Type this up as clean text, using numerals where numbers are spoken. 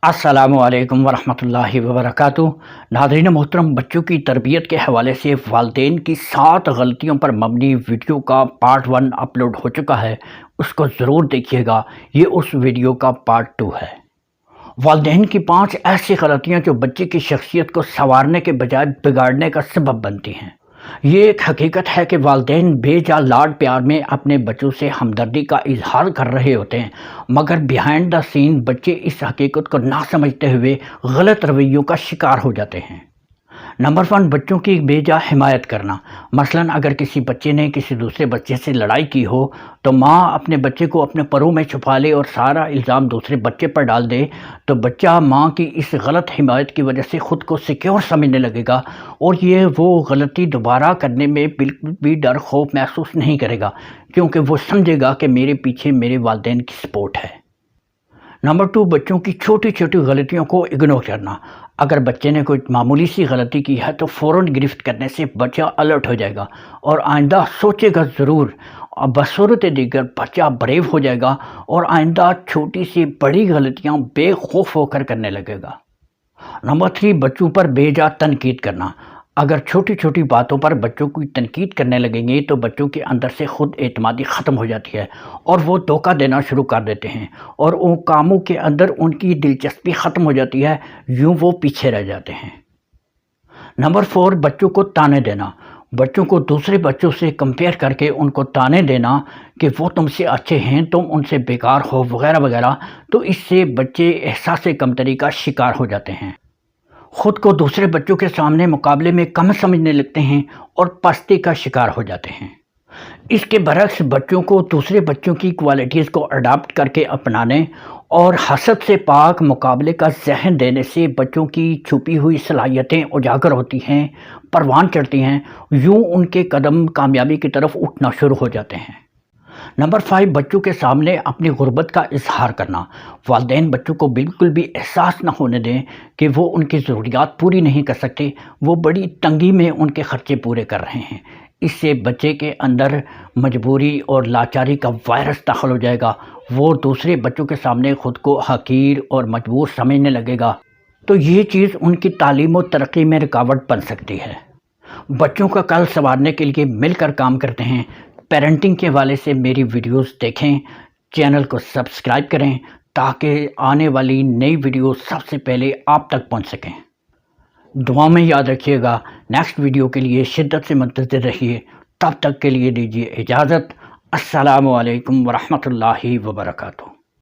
अस्सलामुअलैकुम वरहमतुल्लाहि वबरकातुह। नाज़रीन मोहतरम, बच्चों की तरबियत के हवाले से वालिदैन की 7 गलतियों पर मबनी वीडियो का पार्ट 1 अपलोड हो चुका है। उसको ज़रूर देखिएगा, ये उस वीडियो का पार्ट 2 है। वालिदैन की 5 ऐसी गलतियाँ जो बच्चे की शख्सियत को संवारने के बजाय बिगाड़ने का सबब बनती हैं। ये एक हकीकत है कि वालिदैन बेजा लाड प्यार में अपने बच्चों से हमदर्दी का इजहार कर रहे होते हैं, मगर बिहाइंड द सीन बच्चे इस हकीकत को ना समझते हुए गलत रवैयों का शिकार हो जाते हैं। नंबर 1, बच्चों की बेजा हिमायत करना। मसलन अगर किसी बच्चे ने किसी दूसरे बच्चे से लड़ाई की हो तो माँ अपने बच्चे को अपने परों में छुपा ले और सारा इल्ज़ाम दूसरे बच्चे पर डाल दे, तो बच्चा माँ की इस गलत हिमायत की वजह से ख़ुद को सिक्योर समझने लगेगा और ये वो गलती दोबारा करने में बिल्कुल भी डर खौफ महसूस नहीं करेगा, क्योंकि वो समझेगा कि मेरे पीछे मेरे वालिदैन की सपोर्ट है। नंबर 2, बच्चों की छोटी छोटी गलतियों को इग्नोर करना। अगर बच्चे ने कोई मामूली सी गलती की है तो फ़ौरन गिरफ्त करने से बच्चा अलर्ट हो जाएगा और आइंदा सोचेगा ज़रूर। और बसूरत दीगर बच्चा ब्रेव हो जाएगा और आइंदा छोटी सी बड़ी गलतियां बेखौफ होकर करने लगेगा। नंबर 3, बच्चों पर बेजा तनकीद करना। अगर छोटी छोटी बातों पर बच्चों की तनकीद करने लगेंगे तो बच्चों के अंदर से खुद एतमादी ख़त्म हो जाती है और वो धोखा देना शुरू कर देते हैं और उन कामों के अंदर उनकी दिलचस्पी ख़त्म हो जाती है, यूँ वो पीछे रह जाते हैं। नंबर 4, बच्चों को ताने देना। बच्चों को दूसरे बच्चों से कंपेयर करके उनको ताने देना कि वो तुमसे अच्छे हैं, तुम उनसे बेकार हो, वगैरह वगैरह, तो इससे बच्चे एहसास कमतरी का शिकार हो जाते हैं, खुद को दूसरे बच्चों के सामने मुकाबले में कम समझने लगते हैं और पस्ती का शिकार हो जाते हैं। इसके बरक्स बच्चों को दूसरे बच्चों की क्वालिटीज़ को अडाप्ट करके अपनाने और हसद से पाक मुकाबले का जहन देने से बच्चों की छुपी हुई सलाहियतें उजागर होती हैं, परवान चढ़ती हैं, यूँ उनके कदम कामयाबी की तरफ उठना शुरू हो जाते हैं। नंबर 5, बच्चों के सामने अपनी गुर्बत का इजहार करना। वालिदैन बच्चों को बिल्कुल भी एहसास न होने दें कि वो उनकी ज़रूरियात पूरी नहीं कर सकते, वो बड़ी तंगी में उनके ख़र्चे पूरे कर रहे हैं। इससे बच्चे के अंदर मजबूरी और लाचारी का वायरस दाखिल हो जाएगा, वो दूसरे बच्चों के सामने ख़ुद को हकीर और मजबूर समझने लगेगा, तो ये चीज़ उनकी तालीम और तरक्की में रुकावट बन सकती है। बच्चों का कल संवारने के लिए मिलकर काम करते हैं। पेरेंटिंग के हवाले से मेरी वीडियोस देखें, चैनल को सब्सक्राइब करें ताकि आने वाली नई वीडियो सबसे पहले आप तक पहुंच सकें। दुआ में याद रखिएगा। नेक्स्ट वीडियो के लिए शिद्दत से मुंतज़िर रहिए। तब तक के लिए दीजिए इजाज़त। अस्सलामु अलैकुम वरहमतुल्लाहि वबरकातुहू।